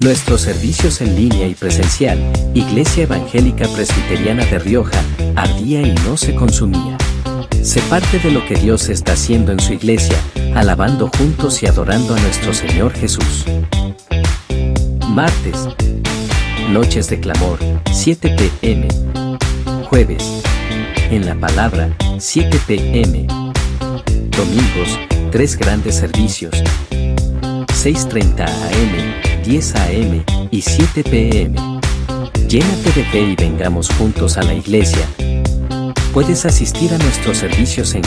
Nuestros servicios en línea y presencial, Iglesia Evangélica Presbiteriana de Rioja, ardía y no se consumía. Sé parte de lo que Dios está haciendo en su iglesia, alabando juntos y adorando a nuestro Señor Jesús. Martes, noches de clamor, 7 p.m. Jueves, en la palabra, 7 p.m. Domingos, 3 grandes servicios, 6:30 a.m., 10 a.m. y 7 p.m. Llénate de fe y vengamos juntos a la iglesia. Puedes asistir a nuestros servicios en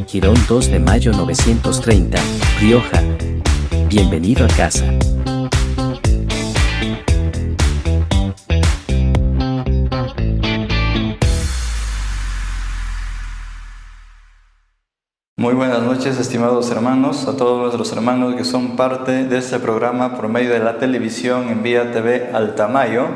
Girón 2 de Mayo 930, Rioja. Bienvenido a casa. Muy buenas noches, estimados hermanos, a todos nuestros hermanos que son parte de este programa por medio de la televisión en Vía TV Altamayo,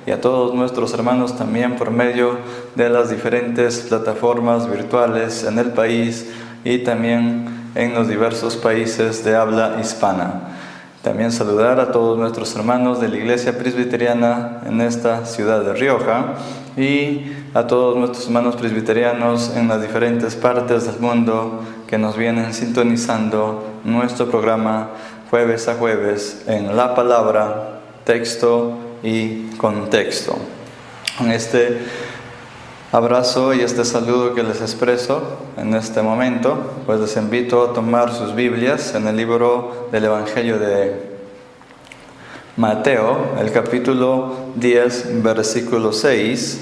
y a todos nuestros hermanos también por medio de las diferentes plataformas virtuales en el país y también en los diversos países de habla hispana. También saludar a todos nuestros hermanos de la Iglesia Presbiteriana en esta ciudad de Rioja y a todos nuestros hermanos presbiterianos en las diferentes partes del mundo que nos vienen sintonizando nuestro programa jueves a jueves en la palabra, texto y contexto. En este abrazo y este saludo que les expreso en este momento, pues les invito a tomar sus Biblias en el libro del Evangelio de Mateo, el capítulo 10, versículo 6,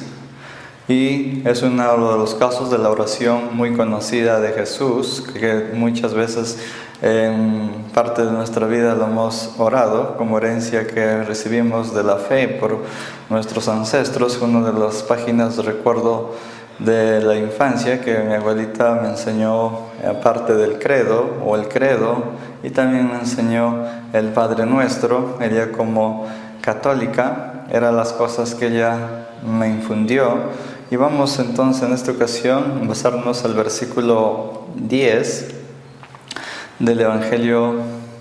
y es uno de los casos de la oración muy conocida de Jesús, que muchas veces en parte de nuestra vida lo hemos orado como herencia que recibimos de la fe por nuestros ancestros. Una de las páginas recuerdo de la infancia que mi abuelita me enseñó aparte del credo o el credo, y también me enseñó el Padre Nuestro. Ella como católica eran las cosas que ella me infundió. Y vamos entonces en esta ocasión a basarnos al versículo 10 del Evangelio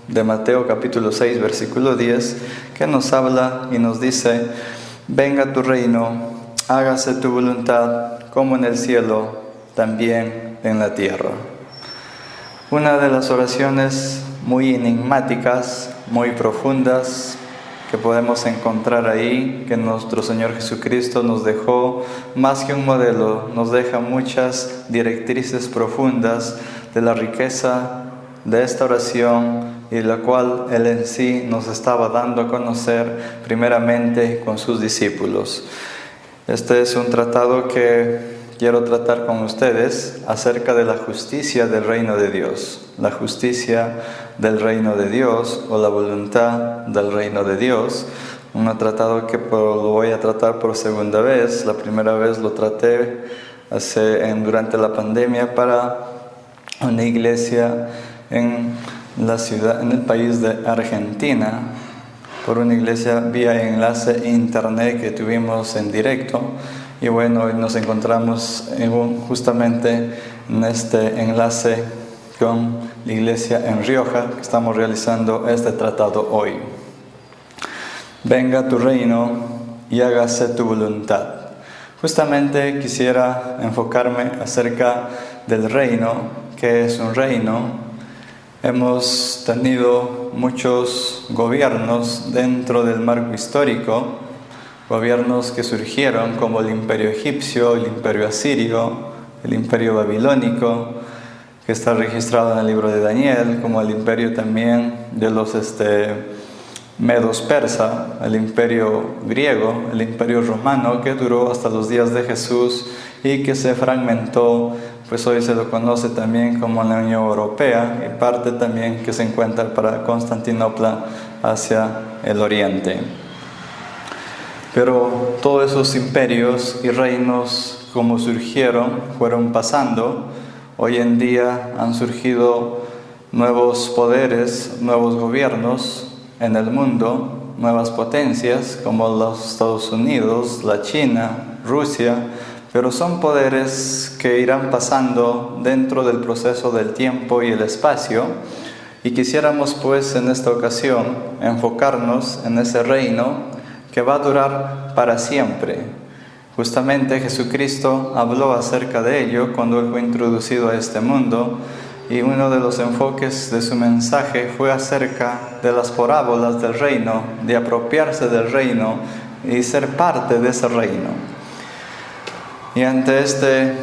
de Mateo, capítulo 6, versículo 10, que nos habla y nos dice: venga tu reino, hágase tu voluntad, como en el cielo, también en la tierra. Una de las oraciones muy enigmáticas, muy profundas, que podemos encontrar ahí, que nuestro Señor Jesucristo nos dejó más que un modelo, nos deja muchas directrices profundas de la riqueza de esta oración, y la cual Él en sí nos estaba dando a conocer primeramente con sus discípulos. Este es un tratado que quiero tratar con ustedes acerca de la justicia del reino de Dios. La justicia del reino de Dios o la voluntad del reino de Dios. Un tratado que lo voy a tratar por segunda vez. La primera vez lo traté durante la pandemia para una iglesia en la ciudad, en el país de Argentina, por una iglesia vía enlace internet que tuvimos en directo. Y bueno, hoy nos encontramos justamente en este enlace con la iglesia en Rioja, que estamos realizando este tratado hoy. Venga tu reino y hágase tu voluntad. Justamente quisiera enfocarme acerca del reino. ¿Qué es un reino? Hemos tenido muchos gobiernos dentro del marco histórico, gobiernos que surgieron como el imperio egipcio, el imperio asirio, el imperio babilónico, que está registrado en el libro de Daniel, como el imperio también de los medos persa, el imperio griego, el imperio romano, que duró hasta los días de Jesús y que se fragmentó, pues hoy se lo conoce también como la Unión Europea, y parte también que se encuentra para Constantinopla hacia el oriente. Pero todos esos imperios y reinos, como surgieron, fueron pasando. Hoy en día han surgido nuevos poderes, nuevos gobiernos en el mundo, nuevas potencias como los Estados Unidos, la China, Rusia, pero son poderes que irán pasando dentro del proceso del tiempo y el espacio, Y quisiéramos pues en esta ocasión enfocarnos en ese reino que va a durar para siempre. Justamente Jesucristo habló acerca de ello cuando Él fue introducido a este mundo, y uno de los enfoques de su mensaje fue acerca de las parábolas del reino, de apropiarse del reino y ser parte de ese reino. Y ante este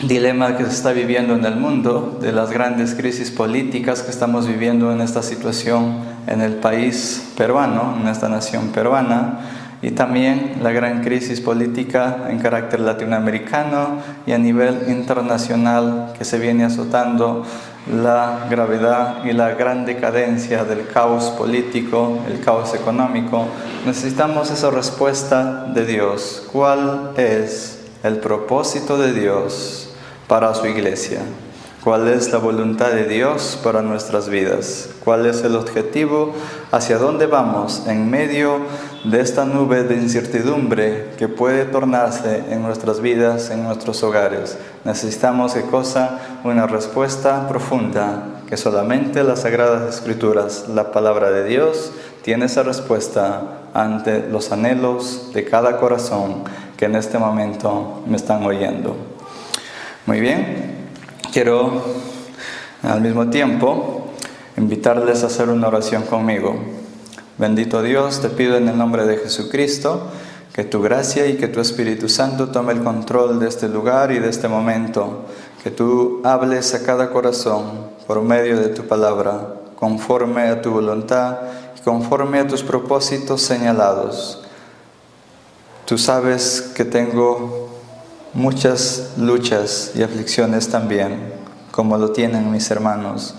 dilema que se está viviendo en el mundo, de las grandes crisis políticas que estamos viviendo en esta situación en el país peruano, en esta nación peruana, y también la gran crisis política en carácter latinoamericano y a nivel internacional que se viene azotando, la gravedad y la gran decadencia del caos político, el caos económico, necesitamos esa respuesta de Dios. ¿Cuál es el propósito de Dios para su iglesia? ¿Cuál es la voluntad de Dios para nuestras vidas? ¿Cuál es el objetivo? ¿Hacia dónde vamos en medio de esta nube de incertidumbre que puede tornarse en nuestras vidas, en nuestros hogares? Necesitamos, ¿qué cosa? Una respuesta profunda, que solamente las Sagradas Escrituras, la palabra de Dios, tiene esa respuesta ante los anhelos de cada corazón que en este momento me están oyendo. Muy bien. Quiero al mismo tiempo invitarles a hacer una oración conmigo. Bendito Dios, te pido en el nombre de Jesucristo que tu gracia y que tu Espíritu Santo tome el control de este lugar y de este momento. Que tú hables a cada corazón por medio de tu palabra, conforme a tu voluntad y conforme a tus propósitos señalados. Tú sabes que tengo muchas luchas y aflicciones también, como lo tienen mis hermanos,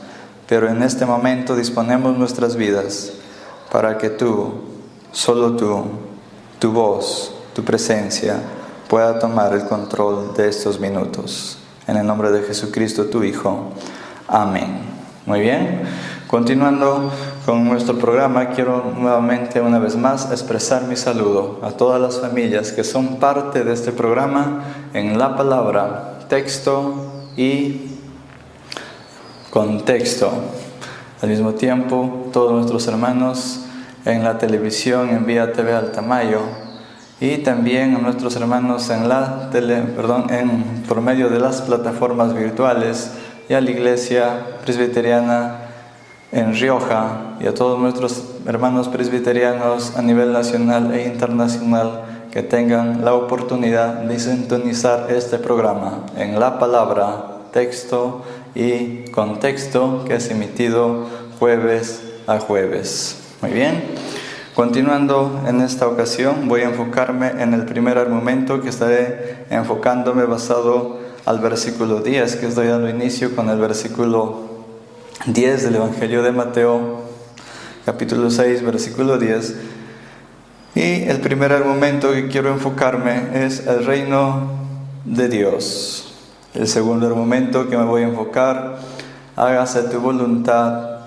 pero en este momento disponemos nuestras vidas para que tú, solo tú, tu voz, tu presencia, pueda tomar el control de estos minutos. En el nombre de Jesucristo, tu Hijo. Amén. Muy bien. Continuando con nuestro programa, quiero nuevamente, una vez más, expresar mi saludo a todas las familias que son parte de este programa en la palabra, texto y contexto. Al mismo tiempo, todos nuestros hermanos en la televisión, en Vía TV Altamayo, y también a nuestros hermanos por medio de las plataformas virtuales, y a la Iglesia Presbiteriana en Rioja, y a todos nuestros hermanos presbiterianos a nivel nacional e internacional que tengan la oportunidad de sintonizar este programa en la palabra, texto y contexto, que es emitido jueves a jueves. Muy bien. Continuando en esta ocasión, voy a enfocarme en el primer argumento, que estaré enfocándome basado al versículo 10, que estoy dando inicio con el versículo 10 del Evangelio de Mateo, capítulo 6, versículo 10. Y el primer argumento que quiero enfocarme es el reino de Dios. El segundo argumento que me voy a enfocar, hágase tu voluntad,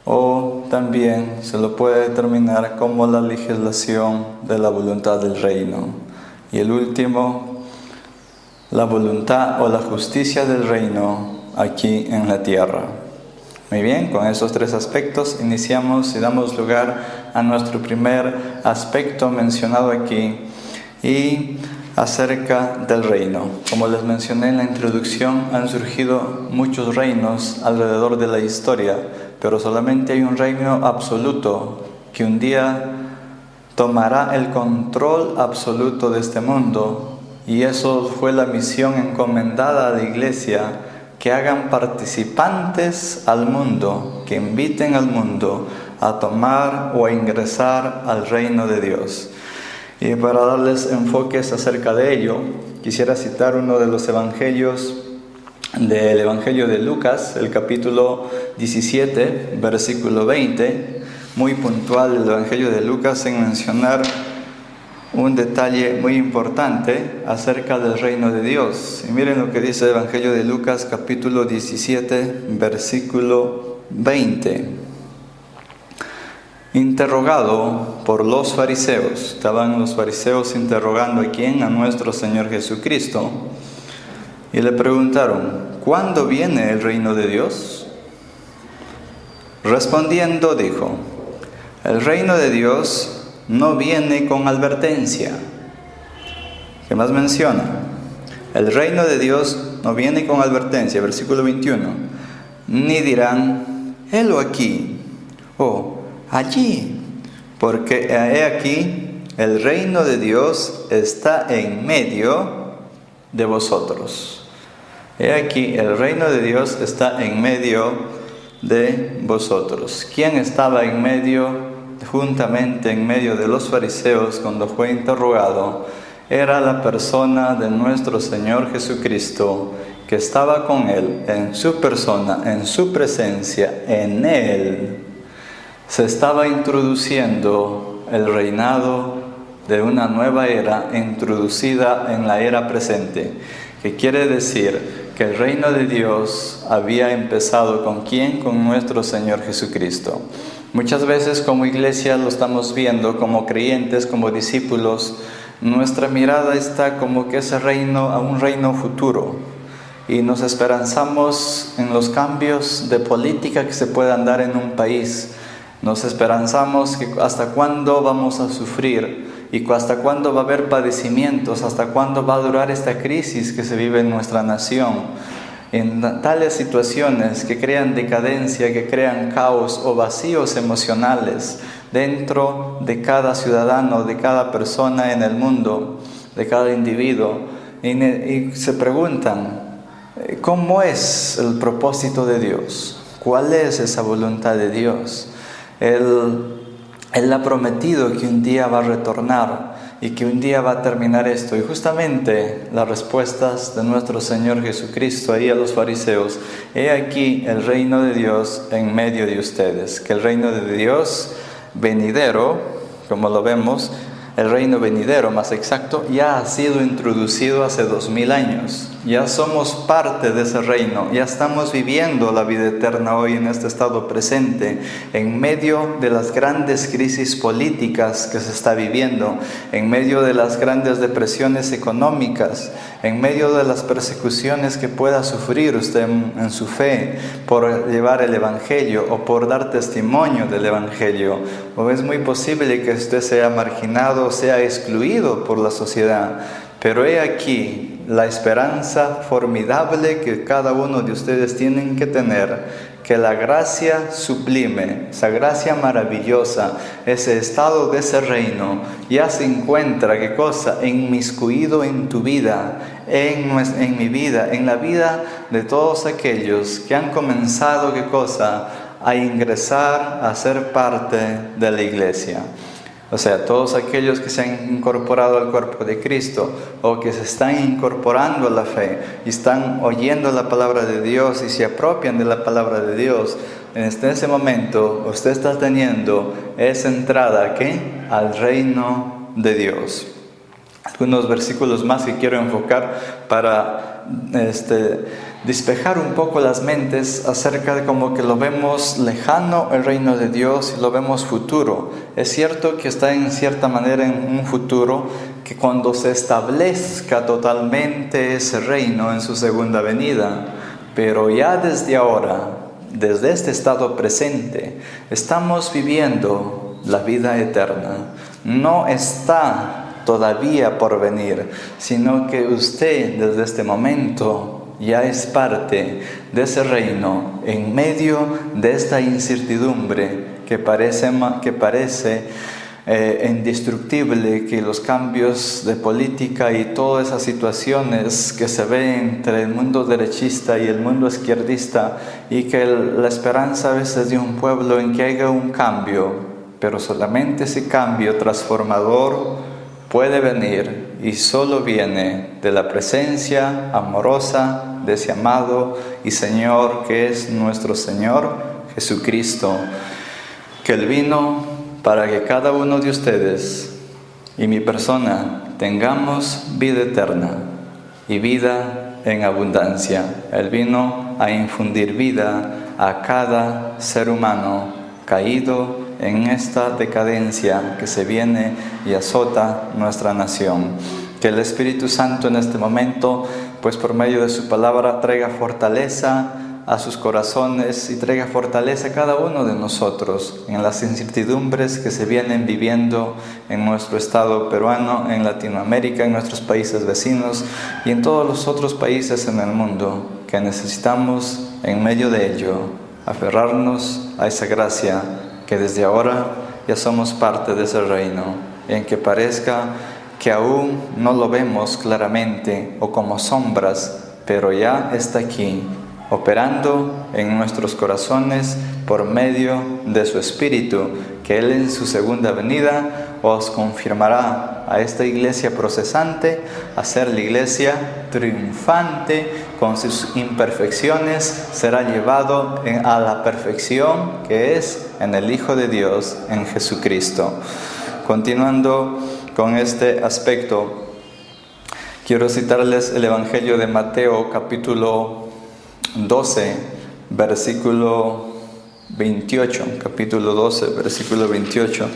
o también se lo puede determinar como la legislación de la voluntad del reino. Y el último, la voluntad o la justicia del reino aquí en la tierra. Muy bien, con esos tres aspectos iniciamos y damos lugar a nuestro primer aspecto mencionado aquí, y acerca del reino. Como les mencioné en la introducción, han surgido muchos reinos alrededor de la historia, pero solamente hay un reino absoluto que un día tomará el control absoluto de este mundo, y eso fue la misión encomendada a la iglesia, que hagan participantes al mundo, que inviten al mundo a tomar o a ingresar al reino de Dios. Y para darles enfoques acerca de ello, quisiera citar uno de los evangelios del Evangelio de Lucas, el capítulo 17, versículo 20, muy puntual el Evangelio de Lucas en mencionar un detalle muy importante acerca del reino de Dios. Y miren lo que dice el Evangelio de Lucas, capítulo 17, versículo 20. Interrogado por los fariseos, estaban los fariseos interrogando a quién, a nuestro Señor Jesucristo, y le preguntaron: ¿cuándo viene el reino de Dios? Respondiendo dijo: el reino de Dios no viene con advertencia. ¿Qué más menciona? El reino de Dios no viene con advertencia, versículo 21. Ni dirán, helo aquí, o allí, porque he aquí, el reino de Dios está en medio de vosotros. He aquí, el reino de Dios está en medio de vosotros. ¿Quién estaba en medio, juntamente en medio de los fariseos cuando fue interrogado? Era la persona de nuestro Señor Jesucristo, que estaba con Él, en su persona, en su presencia, en Él. Se estaba introduciendo el reinado de una nueva era, introducida en la era presente, que quiere decir que el reino de Dios había empezado ¿con quién? Con nuestro Señor Jesucristo. Muchas veces como iglesia lo estamos viendo, como creyentes, como discípulos, nuestra mirada está como que ese reino a un reino futuro, y nos esperanzamos en los cambios de política que se puedan dar en un país. Nos esperanzamos que hasta cuándo vamos a sufrir y hasta cuándo va a haber padecimientos, hasta cuándo va a durar esta crisis que se vive en nuestra nación. En tales situaciones que crean decadencia, que crean caos o vacíos emocionales dentro de cada ciudadano, de cada persona en el mundo, de cada individuo, y se preguntan, ¿cómo es el propósito de Dios? ¿Cuál es esa voluntad de Dios? Él ha prometido que un día va a retornar y que un día va a terminar esto. Y justamente las respuestas de nuestro Señor Jesucristo ahí a los fariseos: he aquí el reino de Dios en medio de ustedes. Que el reino de Dios venidero, como lo vemos, el reino venidero más exacto, ya ha sido introducido hace 2000 años. Ya somos parte de ese reino, ya estamos viviendo la vida eterna hoy en este estado presente, en medio de las grandes crisis políticas que se está viviendo, en medio de las grandes depresiones económicas, en medio de las persecuciones que pueda sufrir usted en su fe por llevar el Evangelio o por dar testimonio del Evangelio. O es muy posible que usted sea marginado, sea excluido por la sociedad. Pero he aquí la esperanza formidable que cada uno de ustedes tienen que tener, que la gracia sublime, esa gracia maravillosa, ese estado de ese reino, ya se encuentra, ¿qué cosa? Inmiscuido en tu vida, en mi vida, en la vida de todos aquellos que han comenzado, ¿qué cosa? A ingresar, a ser parte de la iglesia. O sea, todos aquellos que se han incorporado al cuerpo de Cristo o que se están incorporando a la fe y están oyendo la palabra de Dios y se apropian de la palabra de Dios, en ese momento usted está teniendo esa entrada ¿qué? Al reino de Dios. Algunos versículos más que quiero enfocar para despejar un poco las mentes acerca de como que lo vemos lejano el reino de Dios y lo vemos futuro. Es cierto que está en cierta manera en un futuro, que cuando se establezca totalmente ese reino en su segunda venida, pero ya desde ahora, desde este estado presente, estamos viviendo la vida eterna. No está todavía por venir, sino que usted desde este momento ya es parte de ese reino, en medio de esta incertidumbre que parece indestructible, que los cambios de política y todas esas situaciones que se ven entre el mundo derechista y el mundo izquierdista, y que la esperanza a veces de un pueblo en que haya un cambio, pero solamente ese cambio transformador puede venir y solo viene de la presencia amorosa de ese amado y Señor que es nuestro Señor Jesucristo, que Él vino para que cada uno de ustedes y mi persona tengamos vida eterna y vida en abundancia. Él vino a infundir vida a cada ser humano caído en esta decadencia que se viene y azota nuestra nación. Que el Espíritu Santo en este momento, pues por medio de su palabra, traiga fortaleza a sus corazones y traiga fortaleza a cada uno de nosotros en las incertidumbres que se vienen viviendo en nuestro estado peruano, en Latinoamérica, en nuestros países vecinos y en todos los otros países en el mundo, que necesitamos en medio de ello aferrarnos a esa gracia que desde ahora ya somos parte de ese reino, en que parezca que aún no lo vemos claramente o como sombras, pero ya está aquí, operando en nuestros corazones por medio de su Espíritu, que Él en su segunda venida os confirmará a esta iglesia procesante, a ser la iglesia triunfante, con sus imperfecciones, será llevado a la perfección que es en el Hijo de Dios, en Jesucristo. Continuando con este aspecto, quiero citarles el Evangelio de Mateo, capítulo 12, versículo 28, capítulo 12, versículo 28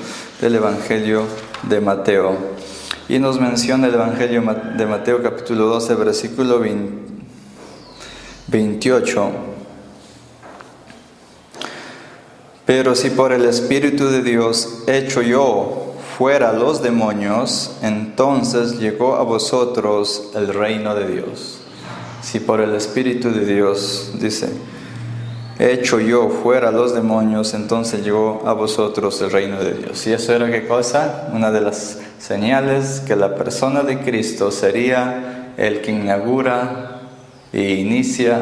del Evangelio de Mateo. Y nos menciona el Evangelio de Mateo, capítulo 12, versículo 28. Pero si por el Espíritu de Dios echo yo fuera los demonios, entonces llegó a vosotros el reino de Dios. Si por el Espíritu de Dios, dice, echo yo fuera los demonios, entonces llegó a vosotros el reino de Dios. ¿Y eso era qué cosa? Una de las señales que la persona de Cristo sería el que inaugura e inicia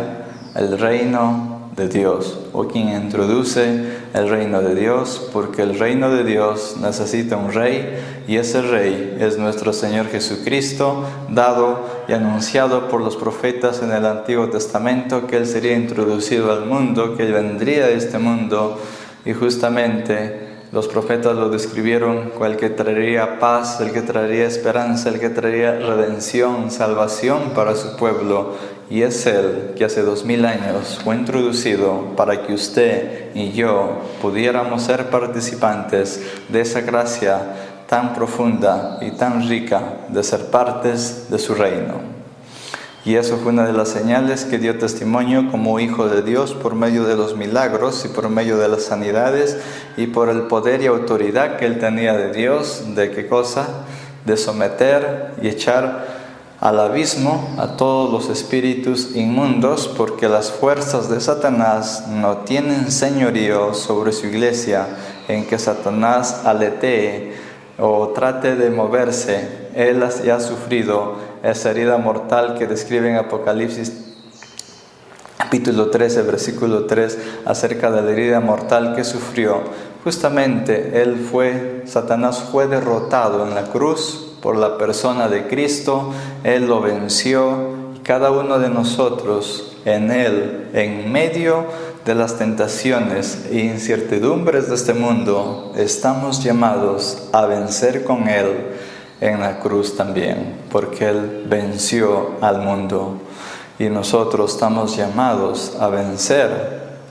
el reino de Dios, o quien introduce el reino de Dios, porque el reino de Dios necesita un rey, y ese rey es nuestro Señor Jesucristo, dado y anunciado por los profetas en el Antiguo Testamento, que Él sería introducido al mundo, que Él vendría a este mundo, y justamente los profetas lo describieron como el que traería paz, el que traería esperanza, el que traería redención, salvación para su pueblo. Y es Él que hace 2000 años fue introducido para que usted y yo pudiéramos ser participantes de esa gracia tan profunda y tan rica de ser partes de su reino. Y eso fue una de las señales que dio testimonio como hijo de Dios por medio de los milagros y por medio de las sanidades y por el poder y autoridad que Él tenía de Dios. ¿De qué cosa? De someter y echar al abismo a todos los espíritus inmundos, porque las fuerzas de Satanás no tienen señorío sobre su iglesia, en que Satanás aletee o trate de moverse. Él ya ha sufrido esa herida mortal que describe en Apocalipsis capítulo 13, versículo 3, acerca de la herida mortal que sufrió. Justamente Satanás fue derrotado en la cruz por la persona de Cristo. Él lo venció, y cada uno de nosotros en Él, en medio de las tentaciones e incertidumbres de este mundo, estamos llamados a vencer con Él en la cruz también, porque Él venció al mundo, y nosotros estamos llamados a vencer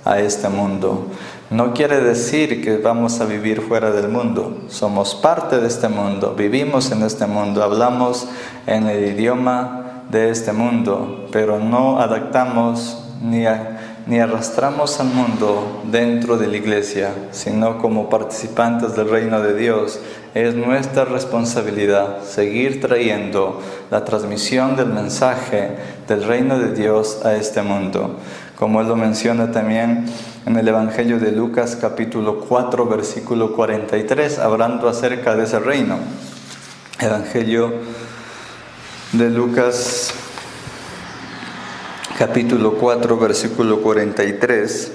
a este mundo. No quiere decir que vamos a vivir fuera del mundo. Somos parte de este mundo, vivimos en este mundo, hablamos en el idioma de este mundo, pero no adaptamos ni arrastramos al mundo dentro de la iglesia, sino como participantes del reino de Dios. Es nuestra responsabilidad seguir trayendo la transmisión del mensaje del reino de Dios a este mundo, como Él lo menciona también en el Evangelio de Lucas capítulo 4 versículo 43, hablando acerca de ese reino. Evangelio de Lucas capítulo 4 versículo 43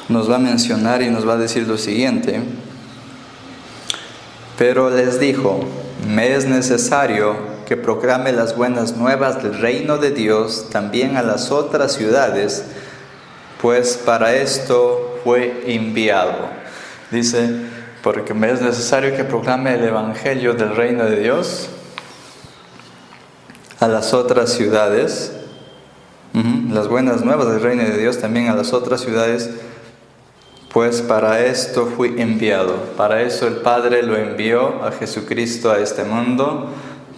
nos va a mencionar y nos va a decir lo siguiente: pero les dijo, me es necesario que proclame las buenas nuevas del reino de Dios también a las otras ciudades, pues para esto fue enviado. Dice, porque me es necesario que proclame el evangelio del reino de Dios a las otras ciudades, las buenas nuevas del reino de Dios también a las otras ciudades, pues para esto fui enviado. Para eso el Padre lo envió a Jesucristo a este mundo,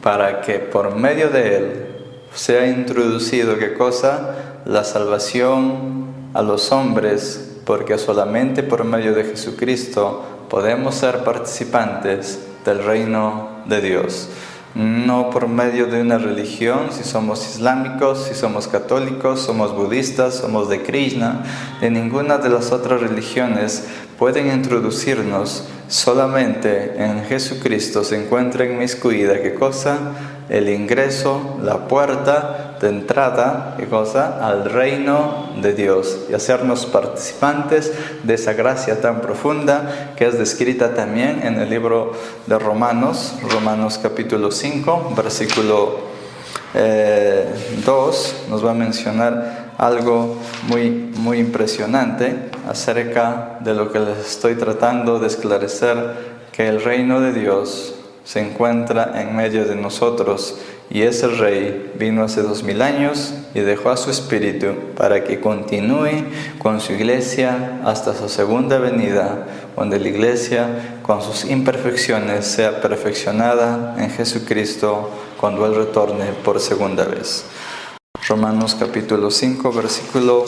para que por medio de Él sea introducido, ¿qué cosa? la salvación a los hombres, porque solamente por medio de Jesucristo podemos ser participantes del reino de Dios. No por medio de una religión, si somos islámicos, si somos católicos, somos budistas, somos de Krishna, de ninguna de las otras religiones pueden introducirnos. Solamente en Jesucristo se encuentra inmiscuida, ¿qué cosa? El ingreso, la puerta de entrada, ¿qué cosa? Al reino de Dios, y hacernos participantes de esa gracia tan profunda que es descrita también en el libro de Romanos, Romanos capítulo 5, versículo 2, nos va a mencionar algo muy impresionante acerca de lo que les estoy tratando de esclarecer, que el reino de Dios se encuentra en medio de nosotros, y ese Rey vino hace 2000 años y dejó a su Espíritu para que continúe con su iglesia hasta su segunda venida, donde la iglesia con sus imperfecciones sea perfeccionada en Jesucristo cuando Él retorne por segunda vez. Romanos capítulo 5, versículo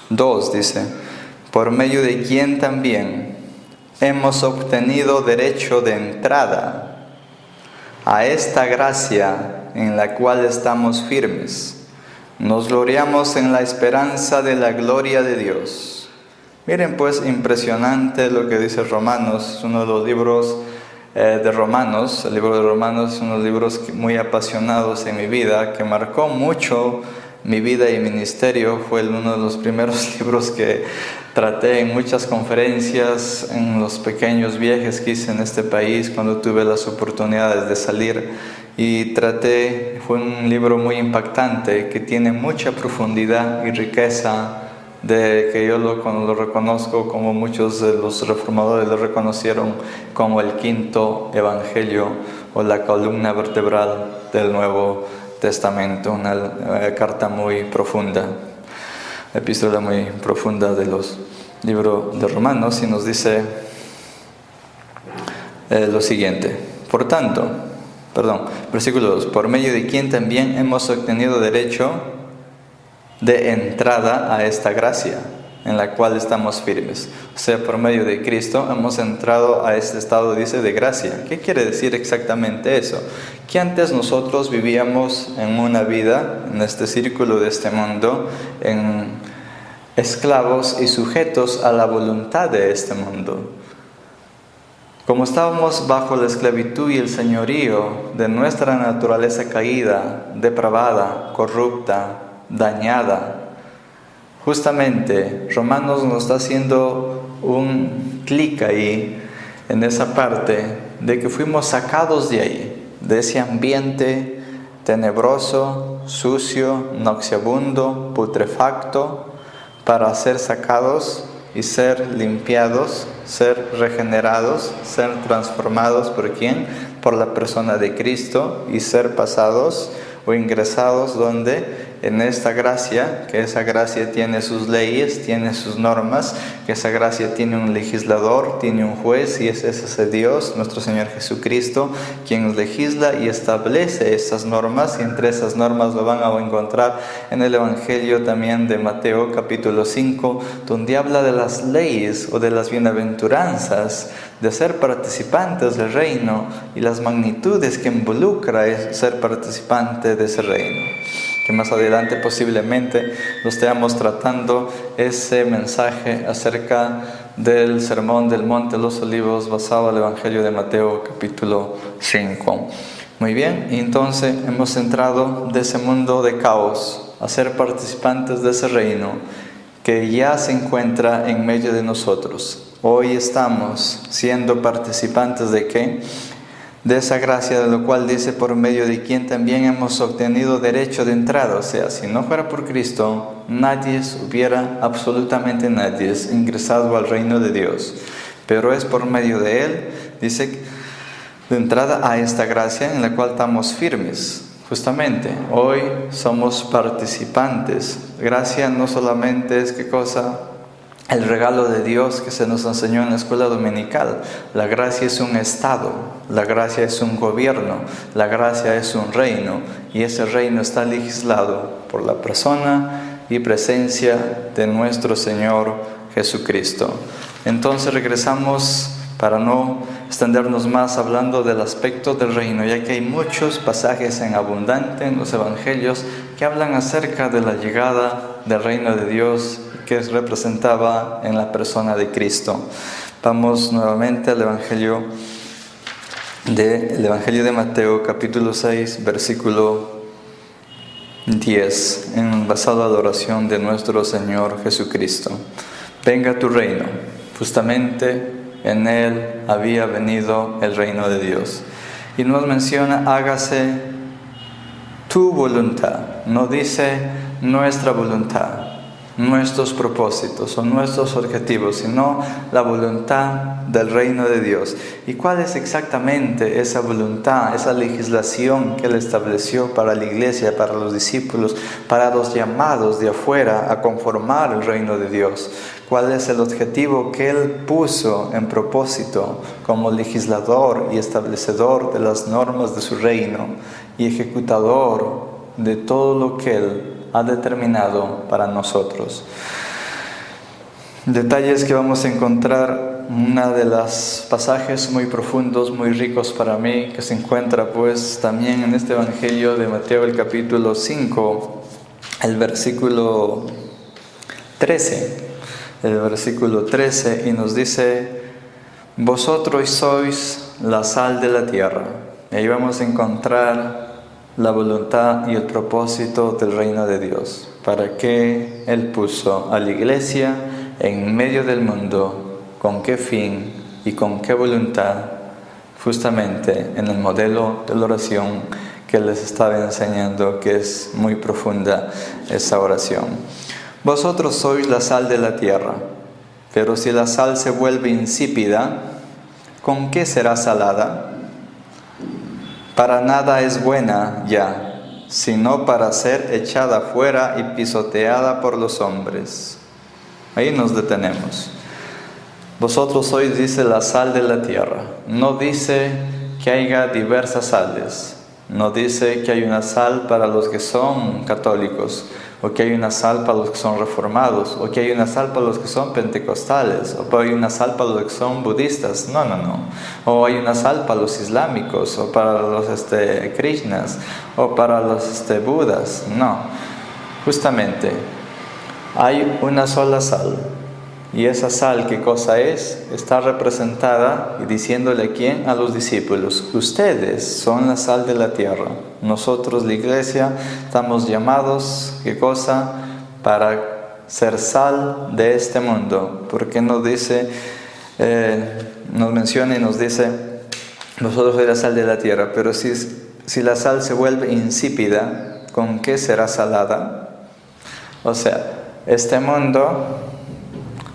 2 dice: por medio de quien también hemos obtenido derecho de entrada a esta gracia en la cual estamos firmes. Nos gloriamos en la esperanza de la gloria de Dios. Miren pues, impresionante lo que dice Romanos, es uno de los libros de Romanos. El libro de Romanos es uno de los libros muy apasionados en mi vida, que marcó mucho mi vida y ministerio. Fue uno de los primeros libros que traté en muchas conferencias, en los pequeños viajes que hice en este país, cuando tuve las oportunidades de salir. Y fue un libro muy impactante, que tiene mucha profundidad y riqueza, que yo lo reconozco, como muchos de los reformadores lo reconocieron como el quinto evangelio o la columna vertebral del Nuevo Testamento, una carta muy profunda, epístola muy profunda de los libros de Romanos, y nos dice lo siguiente: versículo 2, por medio de quien también hemos obtenido derecho de entrada a esta gracia en la cual estamos firmes. O sea, por medio de Cristo hemos entrado a este estado, dice, de gracia. ¿Qué quiere decir exactamente eso? Que antes nosotros vivíamos en una vida, en este círculo de este mundo, en esclavos y sujetos a la voluntad de este mundo. Como estábamos bajo la esclavitud y el señorío de nuestra naturaleza caída, depravada, corrupta, dañada, justamente Romanos nos está haciendo un clic ahí, en esa parte de que fuimos sacados de ahí, de ese ambiente tenebroso, sucio, nauseabundo, putrefacto, para ser sacados y ser limpiados, ser regenerados, ser transformados. ¿Por quién? Por la persona de Cristo, y ser pasados o ingresados donde en esta gracia, que esa gracia tiene sus leyes, tiene sus normas, que esa gracia tiene un legislador, tiene un juez, y es ese Dios, nuestro Señor Jesucristo, quien legisla y establece esas normas. Y entre esas normas lo van a encontrar en el Evangelio también de Mateo capítulo 5, donde habla de las leyes o de las bienaventuranzas, de ser participantes del reino y las magnitudes que involucra es ser participante de ese reino. Que más adelante posiblemente lo estemos tratando ese mensaje acerca del Sermón del Monte de los Olivos, basado en el Evangelio de Mateo capítulo 5. Muy bien, y entonces hemos entrado de ese mundo de caos a ser participantes de ese reino que ya se encuentra en medio de nosotros. Hoy estamos siendo participantes ¿de qué? De esa gracia, de lo cual dice, por medio de quien también hemos obtenido derecho de entrada. O sea, si no fuera por Cristo, absolutamente nadie ingresado al reino de Dios. Pero es por medio de Él, dice, de entrada a esta gracia en la cual estamos firmes. Justamente, hoy somos participantes. Gracia no solamente es, ¿qué cosa? el regalo de Dios que se nos enseñó en la escuela dominical. La gracia es un estado, la gracia es un gobierno, la gracia es un reino, y ese reino está legislado por la persona y presencia de nuestro Señor Jesucristo. Entonces regresamos para no extendernos más hablando del aspecto del reino, ya que hay muchos pasajes en abundante en los evangelios que hablan acerca de la llegada del reino de Dios que es representada en la persona de Cristo. Vamos nuevamente al Evangelio de Mateo, capítulo 6, versículo 10, basado a la oración de nuestro Señor Jesucristo. Venga tu reino. Justamente en Él había venido el reino de Dios. Y nos menciona, hágase tu voluntad. No dice nuestra voluntad, nuestros propósitos o nuestros objetivos, sino la voluntad del reino de Dios. ¿Y cuál es exactamente esa voluntad, esa legislación que Él estableció para la iglesia, para los discípulos, para los llamados de afuera a conformar el reino de Dios? ¿Cuál es el objetivo que Él puso en propósito como legislador y establecedor de las normas de su reino y ejecutador de todo lo que Él ha determinado para nosotros? Detalles que vamos a encontrar, una de las pasajes muy profundos, muy ricos para mí, que se encuentra pues también en este Evangelio de Mateo, el capítulo 5, el versículo 13. El versículo 13, y nos dice, vosotros sois la sal de la tierra. Y ahí vamos a encontrar la voluntad y el propósito del reino de Dios, para que Él puso a la iglesia en medio del mundo, con qué fin y con qué voluntad, justamente en el modelo de la oración que les estaba enseñando, que es muy profunda esa oración. Vosotros sois la sal de la tierra, pero si la sal se vuelve insípida, ¿con qué será salada? Para nada es buena ya, sino para ser echada fuera y pisoteada por los hombres. Ahí nos detenemos. Vosotros sois, dice, la sal de la tierra. No dice que haya diversas sales. No dice que hay una sal para los que son católicos, o que hay una sal para los que son reformados, o que hay una sal para los que son pentecostales, o hay una sal para los que son budistas. No. O hay una sal para los islámicos, o para los krishnas, o para los budas. No. Justamente, hay una sola sal. Y esa sal, ¿qué cosa es? Está representada y diciéndole a quién, a los discípulos. Ustedes son la sal de la tierra. Nosotros, la iglesia, estamos llamados, ¿qué cosa? Para ser sal de este mundo. Porque nos dice, nos menciona y nos dice, vosotros sois la sal de la tierra. Pero si la sal se vuelve insípida, ¿con qué será salada? O sea, este mundo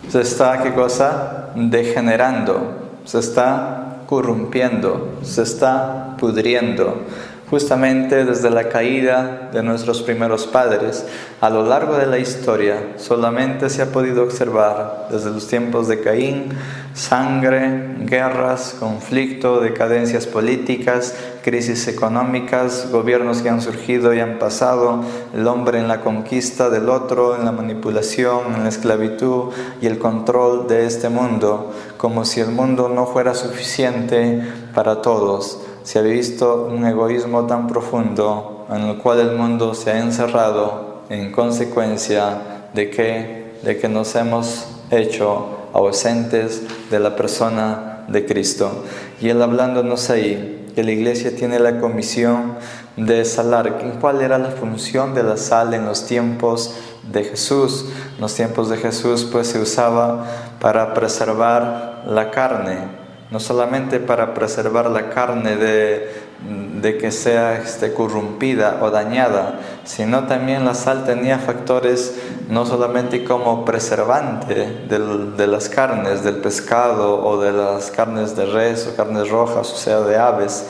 se está, ¿qué cosa? Degenerando, se está corrompiendo, se está pudriendo. Justamente desde la caída de nuestros primeros padres, a lo largo de la historia, solamente se ha podido observar desde los tiempos de Caín, sangre, guerras, conflicto, decadencias políticas, crisis económicas, gobiernos que han surgido y han pasado, el hombre en la conquista del otro, en la manipulación, en la esclavitud y el control de este mundo, como si el mundo no fuera suficiente para todos. Se ha visto un egoísmo tan profundo en el cual el mundo se ha encerrado en consecuencia de que nos hemos hecho ausentes de la persona de Cristo. Y Él hablándonos ahí, que la iglesia tiene la comisión de salar. ¿Cuál era la función de la sal en los tiempos de Jesús? En los tiempos de Jesús pues se usaba para preservar la carne. No solamente para preservar la carne de que sea corrompida o dañada, sino también la sal tenía factores no solamente como preservante de las carnes, del pescado o de las carnes de res o carnes rojas, o sea, de aves.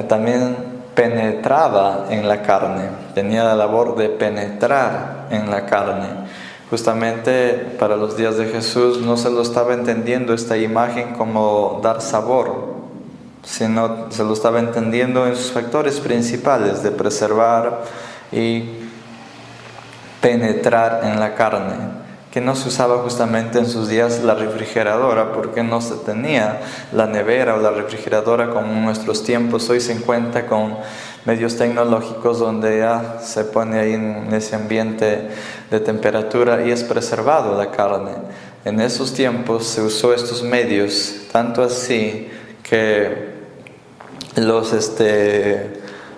También penetraba en la carne, tenía la labor de penetrar en la carne. Justamente para los días de Jesús no se lo estaba entendiendo esta imagen como dar sabor, sino se lo estaba entendiendo en sus factores principales de preservar y penetrar en la carne, que no se usaba justamente en sus días la refrigeradora, porque no se tenía la nevera o la refrigeradora como en nuestros tiempos. Hoy se cuenta con medios tecnológicos donde ya se pone ahí en ese ambiente de temperatura y es preservado la carne. En esos tiempos se usó estos medios, tanto así que los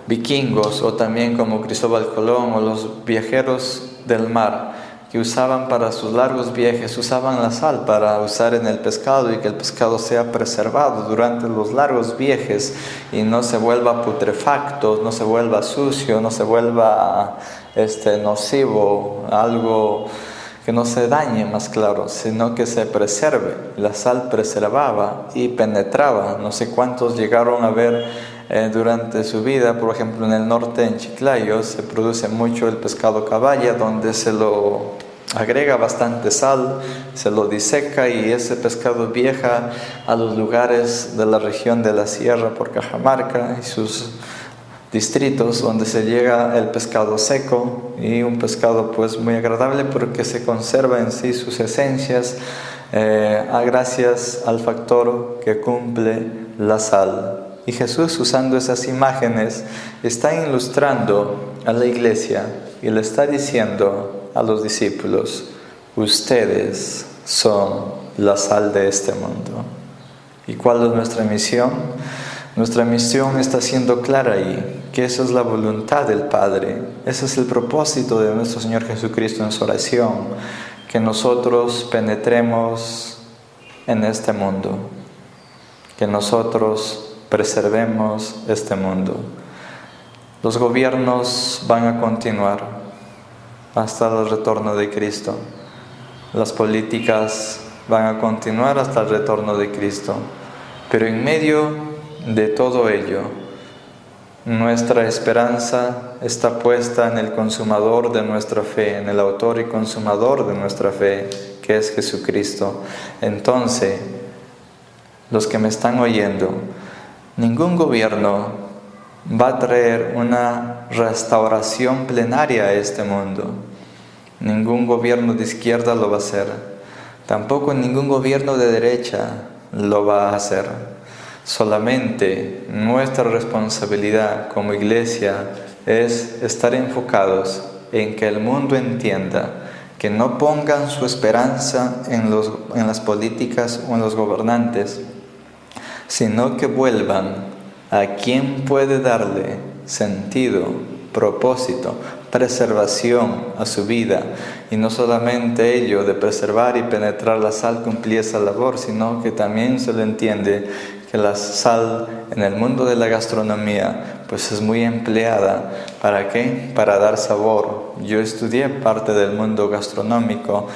vikingos, o también como Cristóbal Colón, o los viajeros del mar, que usaban para sus largos viajes, usaban la sal para usar en el pescado y que el pescado sea preservado durante los largos viajes y no se vuelva putrefacto, no se vuelva sucio, no se vuelva nocivo, algo que no se dañe, más claro, sino que se preserve. La sal preservaba y penetraba. No sé cuántos llegaron a ver durante su vida, por ejemplo en el norte, en Chiclayo, se produce mucho el pescado caballa, donde se lo agrega bastante sal, se lo diseca y ese pescado viaja a los lugares de la región de la Sierra por Cajamarca y sus distritos, donde se llega el pescado seco y un pescado pues muy agradable porque se conserva en sí sus esencias gracias al factor que cumple la sal. Y Jesús, usando esas imágenes, está ilustrando a la iglesia y le está diciendo a los discípulos: ustedes son la sal de este mundo. ¿Y cuál es nuestra misión? Nuestra misión está siendo clara ahí, que esa es la voluntad del Padre. Ese es el propósito de nuestro Señor Jesucristo en su oración, que nosotros penetremos en este mundo, que nosotros preservemos este mundo. Los gobiernos van a continuar hasta el retorno de Cristo. Las políticas van a continuar hasta el retorno de Cristo. Pero en medio de todo ello, nuestra esperanza está puesta en el consumador de nuestra fe, en el autor y consumador de nuestra fe, que es Jesucristo. Entonces, los que me están oyendo, ningún gobierno va a traer una restauración plenaria a este mundo. Ningún gobierno de izquierda lo va a hacer. Tampoco ningún gobierno de derecha lo va a hacer. Solamente nuestra responsabilidad como iglesia es estar enfocados en que el mundo entienda, que no pongan su esperanza en las políticas o en los gobernantes, sino que vuelvan a quien puede darle sentido, propósito, preservación a su vida. Y no solamente ello de preservar y penetrar la sal cumplía esa labor, sino que también se le entiende que la sal en el mundo de la gastronomía pues es muy empleada. ¿Para qué? Para dar sabor. Yo estudié parte del mundo gastronómico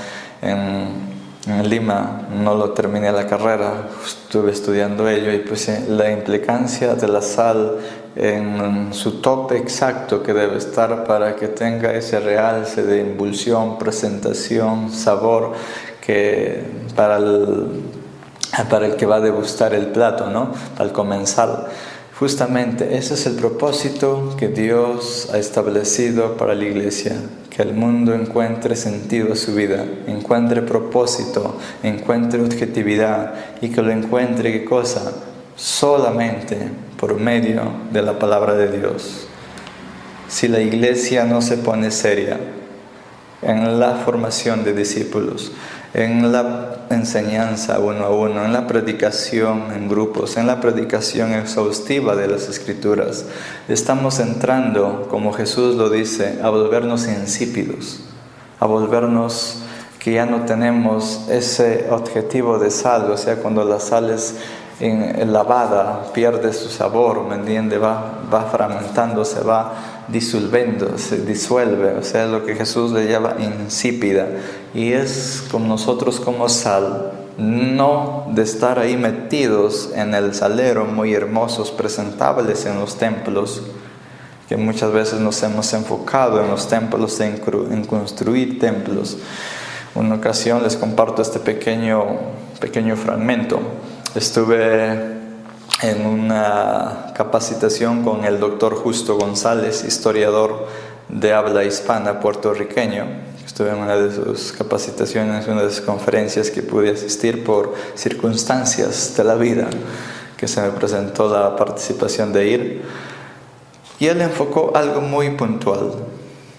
en Lima, no lo terminé la carrera, estuve estudiando ello y pues la implicancia de la sal en su tope exacto que debe estar para que tenga ese realce de emulsión, presentación, sabor que para el que va a degustar el plato, ¿no? Al comensal. Justamente ese es el propósito que Dios ha establecido para la iglesia, que el mundo encuentre sentido a su vida, encuentre propósito, encuentre objetividad y que lo encuentre, ¿qué cosa? Solamente por medio de la palabra de Dios. Si la iglesia no se pone seria en la formación de discípulos, en la enseñanza uno a uno, en la predicación en grupos, en la predicación exhaustiva de las Escrituras, estamos entrando, como Jesús lo dice, a volvernos insípidos, a volvernos que ya no tenemos ese objetivo de sal. O sea, cuando la sal es lavada, pierde su sabor, ¿me entiende? Va fragmentando, se va disolviendo, se disuelve. O sea, lo que Jesús le llama insípida. Y es con nosotros como sal, no de estar ahí metidos en el salero, muy hermosos, presentables en los templos, que muchas veces nos hemos enfocado en los templos, en construir templos. una ocasión les comparto este pequeño fragmento. Estuve en una capacitación con el doctor Justo González, historiador de habla hispana puertorriqueño. Estuve en una de sus capacitaciones, una de sus conferencias que pude asistir por circunstancias de la vida, que se me presentó la participación de ir. Y él enfocó algo muy puntual.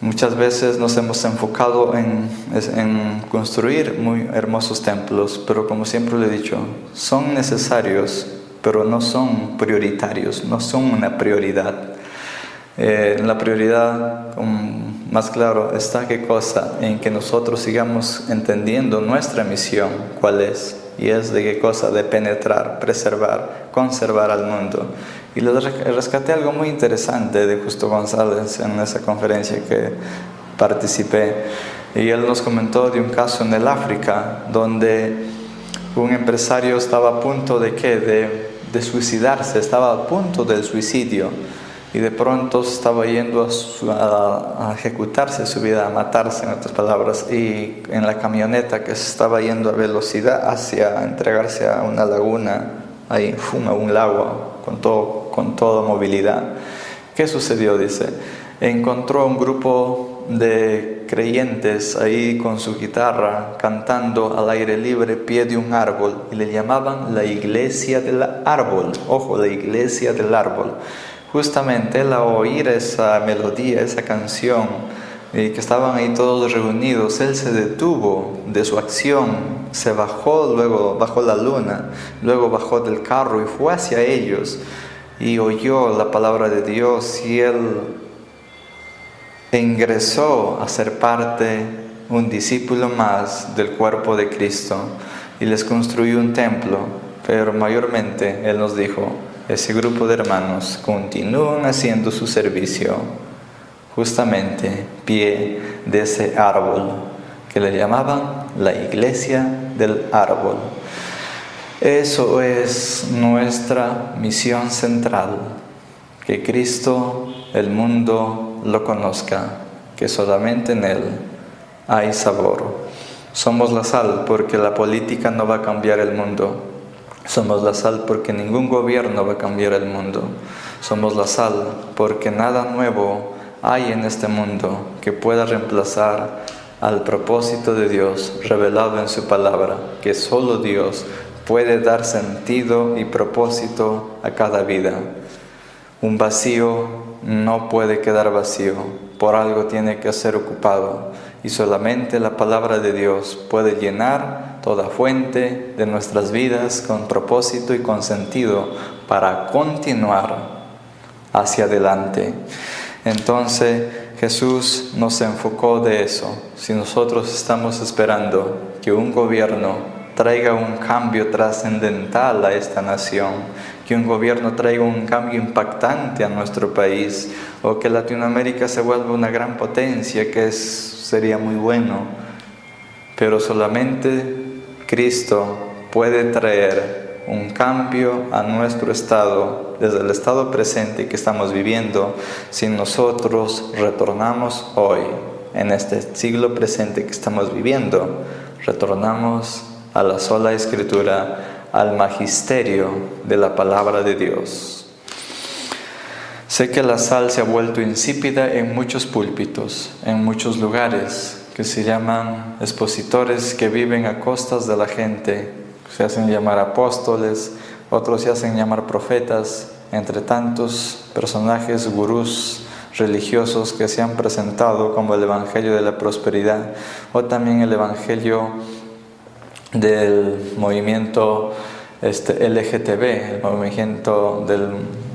Muchas veces nos hemos enfocado en construir muy hermosos templos, pero como siempre le he dicho, son necesarios, pero no son prioritarios, no son una prioridad. La prioridad, más claro, está qué cosa, en que nosotros sigamos entendiendo nuestra misión, cuál es, y es de qué cosa, de penetrar, preservar, conservar al mundo. Y les rescaté algo muy interesante de Justo González en esa conferencia que participé. Y él nos comentó de un caso en el África, donde un empresario estaba a punto de suicidarse, estaba a punto del suicidio. Y de pronto estaba yendo a ejecutarse su vida, a matarse, en otras palabras, y en la camioneta que se estaba yendo a velocidad hacia entregarse a una laguna, ahí, a un lago, con toda movilidad. ¿Qué sucedió? Dice, encontró un grupo de creyentes ahí con su guitarra, cantando al aire libre, pie de un árbol, y le llamaban la iglesia del árbol. Ojo, la iglesia del árbol. Justamente al oír esa melodía, esa canción, y que estaban ahí todos reunidos, él se detuvo de su acción, se bajó, luego bajó la luna, luego bajó del carro y fue hacia ellos y oyó la palabra de Dios, y él ingresó a ser parte, un discípulo más del cuerpo de Cristo, y les construyó un templo. Pero mayormente él nos dijo, ese grupo de hermanos continúan haciendo su servicio justamente pie de ese árbol que le llamaban la iglesia del árbol. Eso es nuestra misión central, que Cristo, el mundo, lo conozca, que solamente en Él hay sabor. Somos la sal porque la política no va a cambiar el mundo. Somos la sal porque ningún gobierno va a cambiar el mundo. Somos la sal porque nada nuevo hay en este mundo que pueda reemplazar al propósito de Dios revelado en su palabra, que solo Dios puede dar sentido y propósito a cada vida. Un vacío no puede quedar vacío, por algo tiene que ser ocupado, y solamente la palabra de Dios puede llenar toda fuente de nuestras vidas con propósito y con sentido para continuar hacia adelante. Entonces Jesús nos enfocó de eso. Si nosotros estamos esperando que un gobierno traiga un cambio trascendental a esta nación, que un gobierno traiga un cambio impactante a nuestro país, o que Latinoamérica se vuelva una gran potencia, que sería muy bueno, pero solamente Cristo puede traer un cambio a nuestro estado, desde el estado presente que estamos viviendo, si nosotros retornamos hoy, en este siglo presente que estamos viviendo, retornamos a la sola Escritura, al magisterio de la palabra de Dios. Sé que la sal se ha vuelto insípida en muchos púlpitos, en muchos lugares que se llaman expositores, que viven a costas de la gente, se hacen llamar apóstoles, otros se hacen llamar profetas, entre tantos personajes gurús religiosos que se han presentado como el Evangelio de la Prosperidad, o también el Evangelio del movimiento LGTB, el movimiento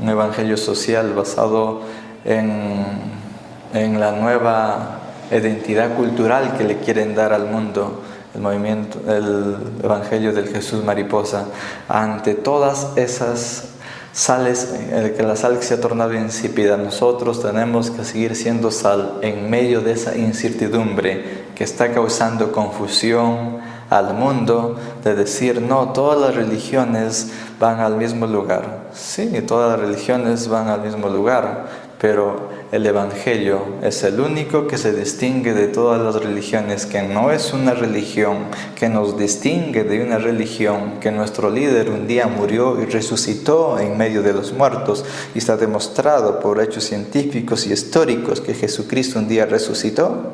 un evangelio social basado en la nueva identidad cultural que le quieren dar al mundo, el evangelio del Jesús mariposa. Ante todas esas sales, que la sal se ha tornado insípida, nosotros tenemos que seguir siendo sal en medio de esa incertidumbre que está causando confusión al mundo, de decir, no, todas las religiones van al mismo lugar. Sí, todas las religiones van al mismo lugar, pero el Evangelio es el único que se distingue de todas las religiones, que no es una religión, que nos distingue de una religión, que nuestro líder un día murió y resucitó en medio de los muertos, y está demostrado por hechos científicos y históricos que Jesucristo un día resucitó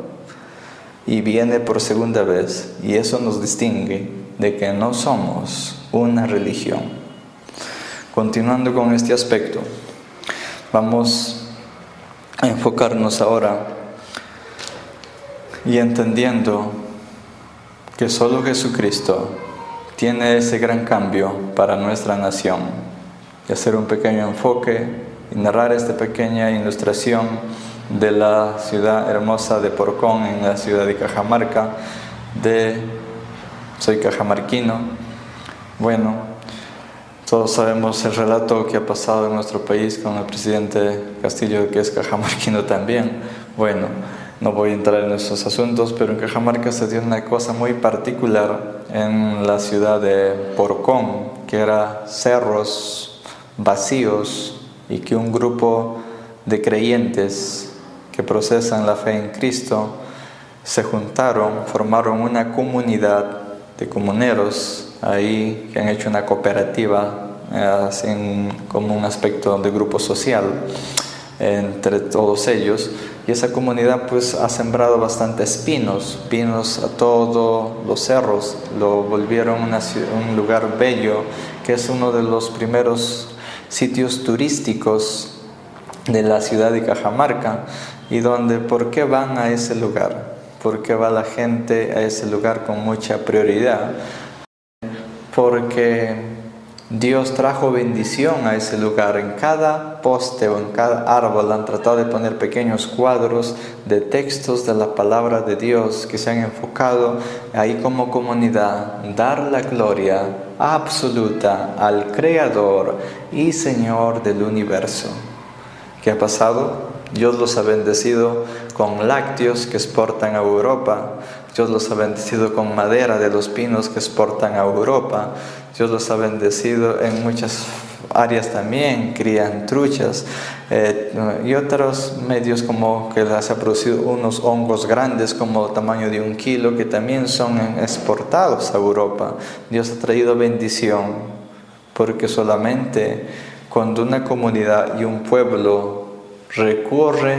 y viene por segunda vez, y eso nos distingue de que no somos una religión. Continuando con este aspecto, vamos a enfocarnos ahora y entendiendo que solo Jesucristo tiene ese gran cambio para nuestra nación. Y hacer un pequeño enfoque y narrar esta pequeña ilustración de la ciudad hermosa de Porcón, en la ciudad de Cajamarca. Soy cajamarquino. Bueno, todos sabemos el relato que ha pasado en nuestro país con el presidente Castillo, que es cajamarquino también. Bueno, no voy a entrar en esos asuntos, pero en Cajamarca se dio una cosa muy particular en la ciudad de Porcón, que eran cerros vacíos y que un grupo de creyentes que procesan la fe en Cristo se juntaron, formaron una comunidad de comuneros ahí, que han hecho una cooperativa, como un aspecto de grupo social entre todos ellos, y esa comunidad pues ha sembrado bastantes pinos a todos los cerros, lo volvieron un lugar bello, que es uno de los primeros sitios turísticos de la ciudad de Cajamarca, y ¿por qué van a ese lugar? ¿Por qué va la gente a ese lugar con mucha prioridad? Porque Dios trajo bendición a ese lugar. En cada poste o en cada árbol han tratado de poner pequeños cuadros de textos de la palabra de Dios que se han enfocado ahí como comunidad, dar la gloria absoluta al Creador y Señor del universo. ¿Qué ha pasado? Dios los ha bendecido con lácteos que exportan a Europa. Dios los ha bendecido con madera de los pinos que exportan a Europa. Dios los ha bendecido en muchas áreas también, crían truchas y otros medios, como que se ha producido unos hongos grandes como tamaño de 1 kilo que también son exportados a Europa. Dios ha traído bendición, porque solamente cuando una comunidad y un pueblo recurre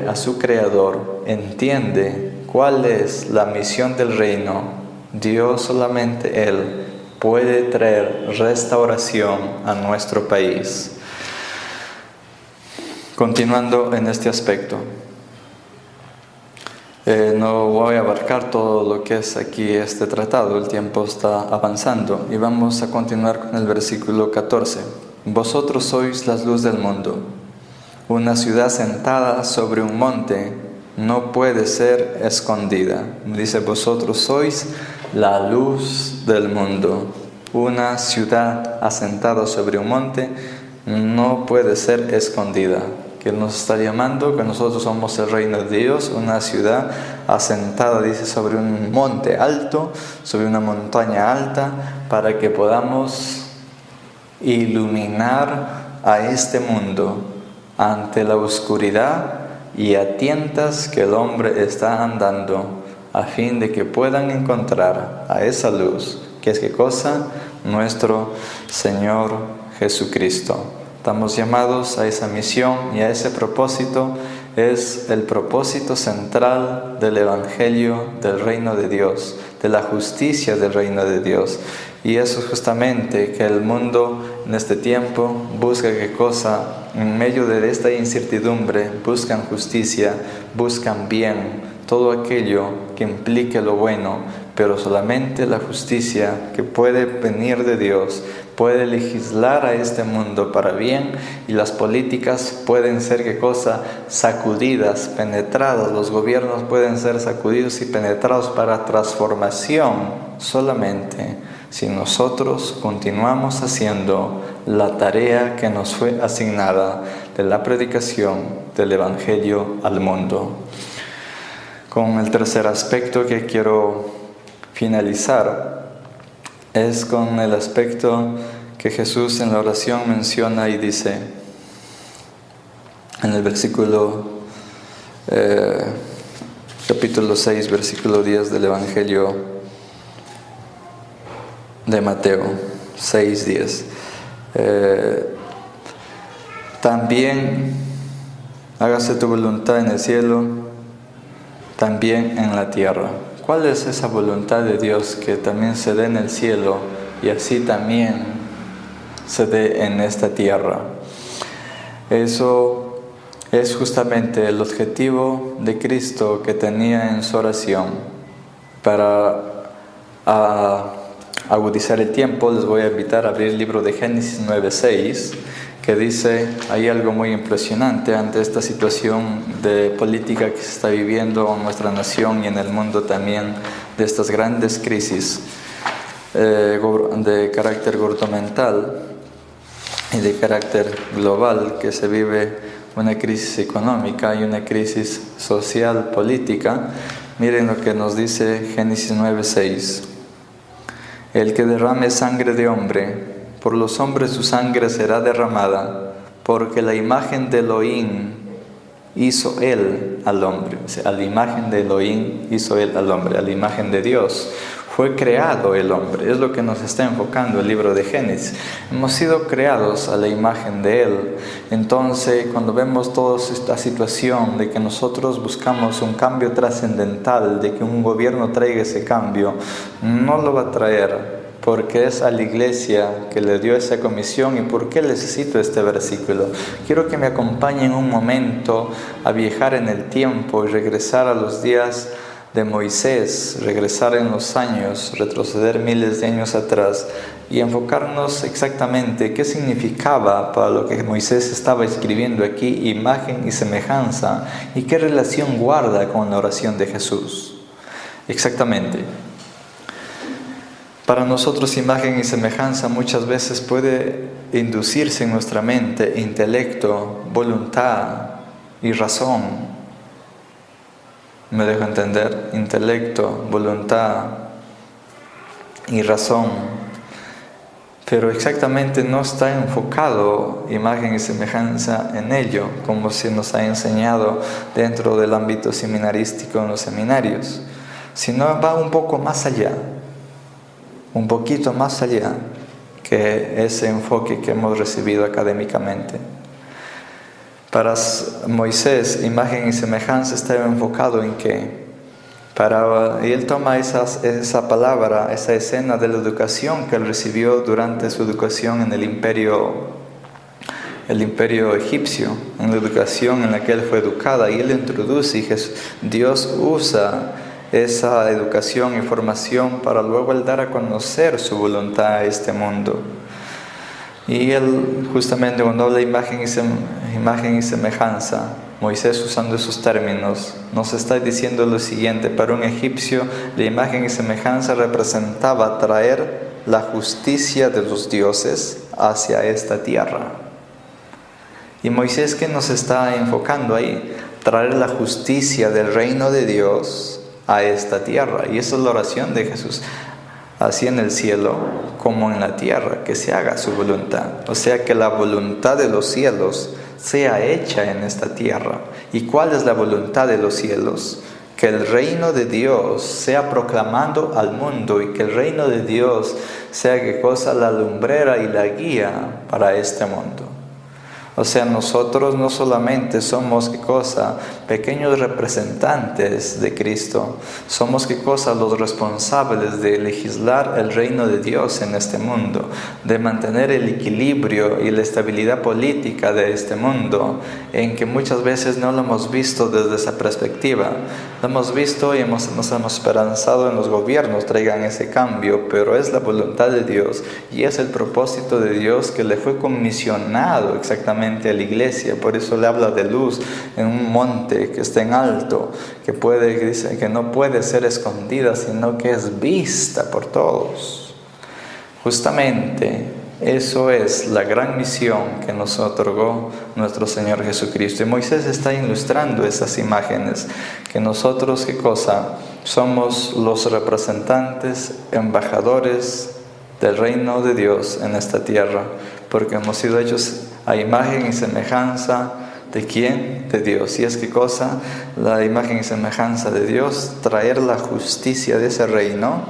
a su Creador, entiende cuál es la misión del reino, Dios, solamente Él puede traer restauración a nuestro país. Continuando en este aspecto, no voy a abarcar todo lo que es aquí este tratado, el tiempo está avanzando, y vamos a continuar con el versículo 14. Vosotros sois la luz del mundo. Una ciudad sentada sobre un monte no puede ser escondida. Dice, vosotros sois la luz del mundo. Una ciudad asentada sobre un monte no puede ser escondida. Que nos está llamando, que nosotros somos el reino de Dios, una ciudad asentada, dice, sobre un monte alto, sobre una montaña alta, para que podamos iluminar a este mundo ante la oscuridad y a tientas que el hombre está andando, a fin de que puedan encontrar a esa luz, que es ¿qué cosa? Nuestro Señor Jesucristo. Estamos llamados a esa misión y a ese propósito. Es el propósito central del Evangelio del reino de Dios, de la justicia del reino de Dios. Y eso es justamente que el mundo en este tiempo busca ¿qué cosa? En medio de esta incertidumbre buscan justicia, buscan bien, todo aquello que implique lo bueno, pero solamente la justicia que puede venir de Dios puede legislar a este mundo para bien, y las políticas pueden ser ¿qué cosa? Sacudidas, penetradas, los gobiernos pueden ser sacudidos y penetrados para transformación solamente si nosotros continuamos haciendo la tarea que nos fue asignada de la predicación del Evangelio al mundo. Con el tercer aspecto que quiero finalizar es con el aspecto que Jesús en la oración menciona y dice: en el capítulo 6, versículo 10 del Evangelio de Mateo, 6:10. También hágase tu voluntad en el cielo, también en la tierra. ¿Cuál es esa voluntad de Dios que también se dé en el cielo y así también se dé en esta tierra? Eso es justamente el objetivo de Cristo que tenía en su oración. Para agudizar el tiempo, les voy a invitar a abrir el libro de Génesis 9:6, que dice, hay algo muy impresionante ante esta situación de política que se está viviendo en nuestra nación y en el mundo también, de estas grandes crisis de carácter gubernamental y de carácter global, que se vive una crisis económica y una crisis social, política. Miren lo que nos dice Génesis 9:6. El que derrame sangre de hombre, por los hombres su sangre será derramada, porque la imagen de Elohim hizo él al hombre. O sea, a la imagen de Elohim hizo él al hombre, a la imagen de Dios fue creado el hombre. Es lo que nos está enfocando el libro de Génesis. Hemos sido creados a la imagen de él. Entonces, cuando vemos toda esta situación de que nosotros buscamos un cambio trascendental, de que un gobierno traiga ese cambio, no lo va a traer, porque es a la iglesia que le dio esa comisión. ¿Y por qué necesito este versículo? Quiero que me acompañen un momento a viajar en el tiempo y regresar a los días de Moisés, regresar en los años, retroceder miles de años atrás y enfocarnos exactamente qué significaba para lo que Moisés estaba escribiendo aquí, imagen y semejanza, y qué relación guarda con la oración de Jesús. Exactamente. Para nosotros imagen y semejanza muchas veces puede inducirse en nuestra mente intelecto, voluntad y razón. ¿Me dejo entender? Intelecto, voluntad y razón. Pero exactamente no está enfocado imagen y semejanza en ello, como se nos ha enseñado dentro del ámbito seminarístico en los seminarios, sino va un poco más allá. Un poquito más allá que ese enfoque que hemos recibido académicamente. Para Moisés, imagen y semejanza estaba enfocado en que, y él toma esa palabra, esa escena de la educación que él recibió durante su educación en el imperio egipcio, en la educación en la que él fue educada, y él introduce, y Dios usa esa educación y formación para luego él dar a conocer su voluntad a este mundo. Y él justamente cuando habla de imagen y semejanza, Moisés usando esos términos, nos está diciendo lo siguiente: para un egipcio la imagen y semejanza representaba traer la justicia de los dioses hacia esta tierra. Y Moisés, ¿qué nos está enfocando ahí? Traer la justicia del reino de Dios a esta tierra. Y esa es la oración de Jesús, así en el cielo como en la tierra, que se haga su voluntad. O sea, que la voluntad de los cielos sea hecha en esta tierra. ¿Y cuál es la voluntad de los cielos? Que el reino de Dios sea proclamado al mundo, y que el reino de Dios sea ¿qué cosa? La lumbrera y la guía para este mundo. O sea, nosotros no solamente somos, ¿qué cosa?, pequeños representantes de Cristo, somos, ¿qué cosa?, los responsables de legislar el reino de Dios en este mundo, de mantener el equilibrio y la estabilidad política de este mundo, en que muchas veces no lo hemos visto desde esa perspectiva. Lo hemos visto y nos hemos esperanzado en los gobiernos traigan ese cambio, pero es la voluntad de Dios y es el propósito de Dios que le fue comisionado exactamente a la iglesia. Por eso le habla de luz en un monte que está en alto, que dice que no puede ser escondida, sino que es vista por todos. Justamente eso es la gran misión que nos otorgó nuestro Señor Jesucristo. Y Moisés está ilustrando esas imágenes, que nosotros, ¿qué cosa? Somos los representantes, embajadores del reino de Dios en esta tierra, porque hemos sido hechos a imagen y semejanza, ¿De quién? De Dios. ¿Y es qué cosa? La imagen y semejanza de Dios, traer la justicia de ese reino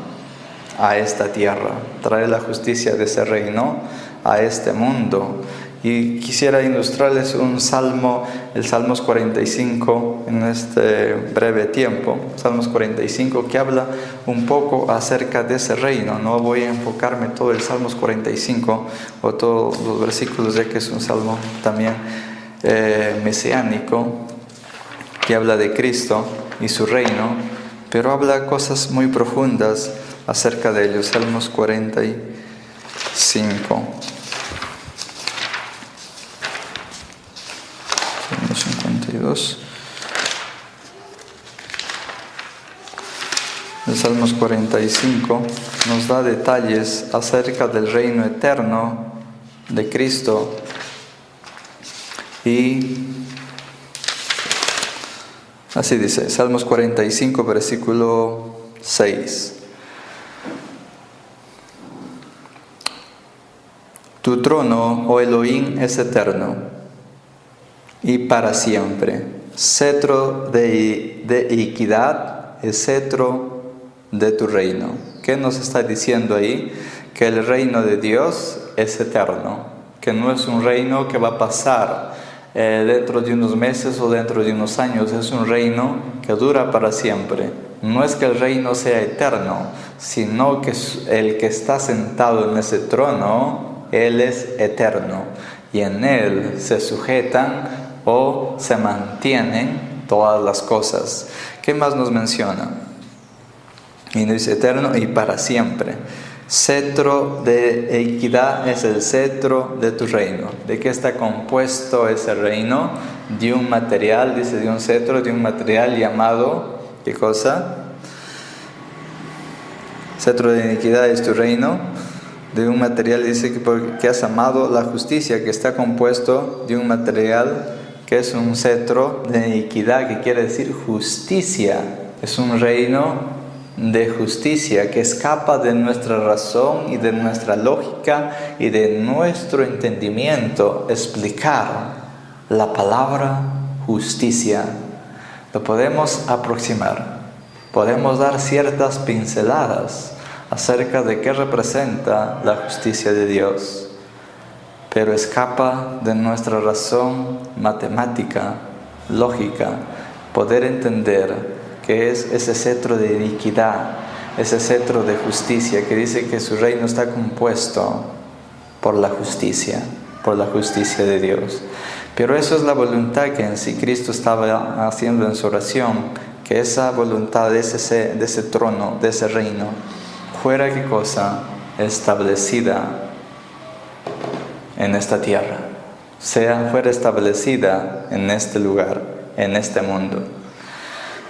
a esta tierra, traer la justicia de ese reino a este mundo. Y quisiera ilustrarles un salmo, el Salmos 45, en este breve tiempo, Salmos 45, que habla un poco acerca de ese reino. No voy a enfocarme todo el Salmos 45 o todos los versículos, ya que es un salmo también mesiánico, que habla de Cristo y su reino, pero habla cosas muy profundas acerca de ellos. Salmos 45. 52. El Salmos 45 nos da detalles acerca del reino eterno de Cristo y así dice, Salmos 45, versículo 6. Tu trono, oh Elohim, es eterno y para siempre. Cetro de equidad es cetro de tu reino. ¿Qué nos está diciendo ahí? Que el reino de Dios es eterno, que no es un reino que va a pasar dentro de unos meses o dentro de unos años, es un reino que dura para siempre. No es que el reino sea eterno, sino que el que está sentado en ese trono, Él es eterno, y en Él se sujetan o se mantienen todas las cosas. ¿Qué más nos menciona? Y nos dice eterno y para siempre. Cetro de equidad es el cetro de tu reino. ¿De qué está compuesto ese reino? De un material, dice, de un cetro, de un material llamado, ¿qué cosa? Cetro de iniquidad es tu reino. De un material, dice que has amado la justicia, que está compuesto de un material que es un cetro de iniquidad, que quiere decir justicia. Es un reino de justicia que escapa de nuestra razón y de nuestra lógica y de nuestro entendimiento explicar la palabra justicia. Lo podemos aproximar, podemos dar ciertas pinceladas acerca de qué representa la justicia de Dios, pero escapa de nuestra razón matemática, lógica, poder entender que es ese cetro de iniquidad, ese cetro de justicia, que dice que su reino está compuesto por la justicia de Dios. Pero eso es la voluntad que en sí Cristo estaba haciendo en su oración, que esa voluntad de ese trono, de ese reino, fuera qué cosa establecida en esta tierra, fuera establecida en este lugar, en este mundo.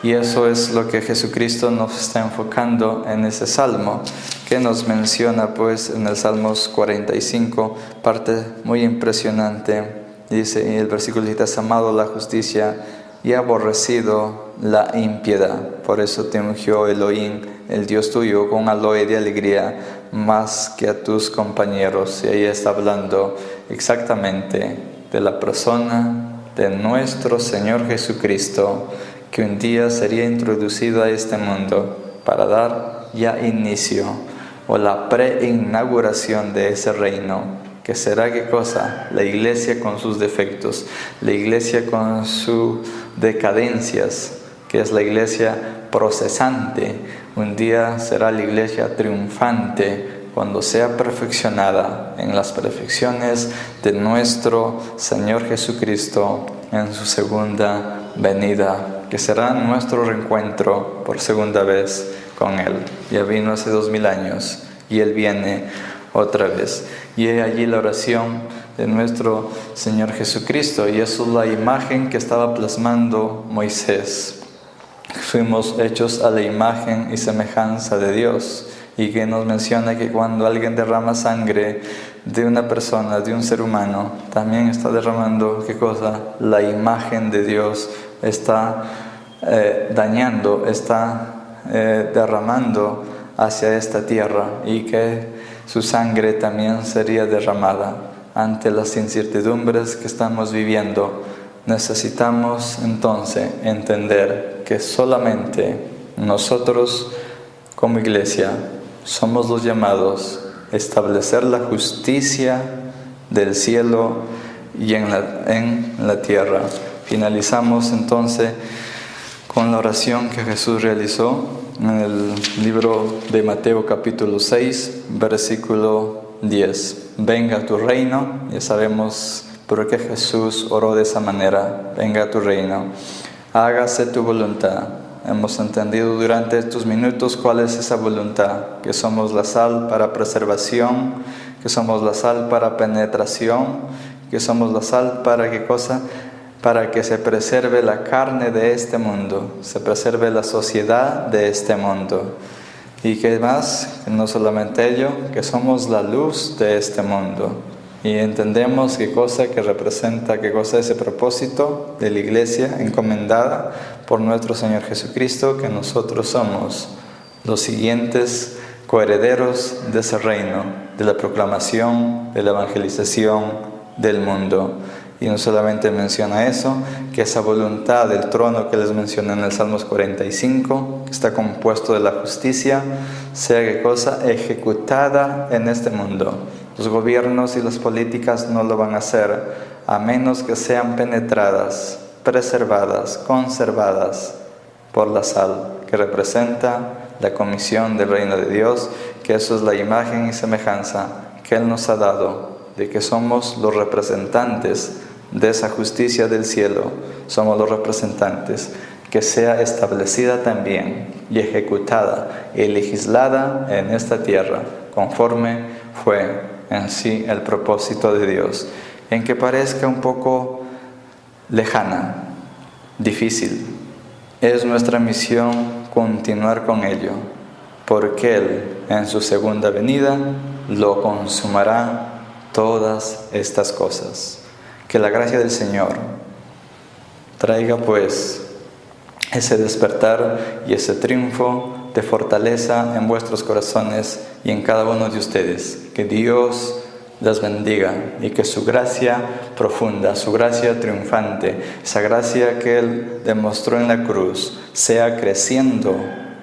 Y eso es lo que Jesucristo nos está enfocando en ese salmo, que nos menciona pues en el Salmos 45, parte muy impresionante. Dice en el versículo: dice, has amado la justicia y aborrecido la impiedad. Por eso te ungió Elohim, el Dios tuyo, con aloe de alegría, más que a tus compañeros. Y ahí está hablando exactamente de la persona de nuestro Señor Jesucristo, que un día sería introducido a este mundo para dar ya inicio o la preinauguración de ese reino, que será ¿qué cosa? La iglesia con sus defectos, la iglesia con sus decadencias, que es la iglesia procesante. Un día será la iglesia triunfante cuando sea perfeccionada en las perfecciones de nuestro Señor Jesucristo en su segunda venida, que será nuestro reencuentro por segunda vez con Él. Ya vino hace 2000 años y Él viene otra vez. Y he allí la oración de nuestro Señor Jesucristo, y eso es la imagen que estaba plasmando Moisés. Fuimos hechos a la imagen y semejanza de Dios, y que nos menciona que cuando alguien derrama sangre de una persona, de un ser humano, también está derramando ¿qué cosa? La imagen de Dios está dañando, está derramando hacia esta tierra, y que su sangre también sería derramada ante las incertidumbres que estamos viviendo necesitamos entonces entender que solamente nosotros como iglesia somos los llamados a establecer la justicia del cielo y en la tierra. Finalizamos entonces con la oración que Jesús realizó en el libro de Mateo capítulo 6, versículo 10. Venga tu reino. Ya sabemos por qué Jesús oró de esa manera. Venga tu reino. Hágase tu voluntad. Hemos entendido durante estos minutos cuál es esa voluntad, que somos la sal para preservación, que somos la sal para penetración, que somos la sal para ¿qué cosa? Para que se preserve la carne de este mundo, se preserve la sociedad de este mundo. Y que más, no solamente ello, que somos la luz de este mundo. Y entendemos qué cosa que representa, qué cosa es ese propósito de la iglesia encomendada por nuestro Señor Jesucristo, que nosotros somos los siguientes coherederos de ese reino, de la proclamación, de la evangelización del mundo. Y no solamente menciona eso, que esa voluntad del trono que les mencioné en el Salmos 45, que está compuesto de la justicia, sea ¿qué cosa? Ejecutada en este mundo. Los gobiernos y las políticas no lo van a hacer, a menos que sean penetradas, preservadas, conservadas por la sal, que representa la comisión del reino de Dios, que eso es la imagen y semejanza que Él nos ha dado, de que somos los representantes de esa justicia del cielo, somos los representantes, que sea establecida también y ejecutada y legislada en esta tierra, conforme fue en sí el propósito de Dios, en que parezca un poco lejana, difícil. Es nuestra misión continuar con ello, porque Él en su segunda venida lo consumará todas estas cosas. Que la gracia del Señor traiga pues ese despertar y ese triunfo de fortaleza en vuestros corazones y en cada uno de ustedes. Que Dios les bendiga y que su gracia profunda, su gracia triunfante, esa gracia que Él demostró en la cruz, sea creciendo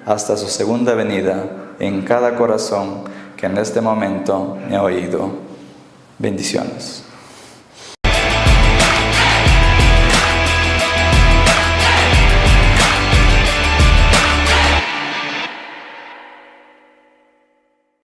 hasta su segunda venida en cada corazón que en este momento me ha oído. Bendiciones.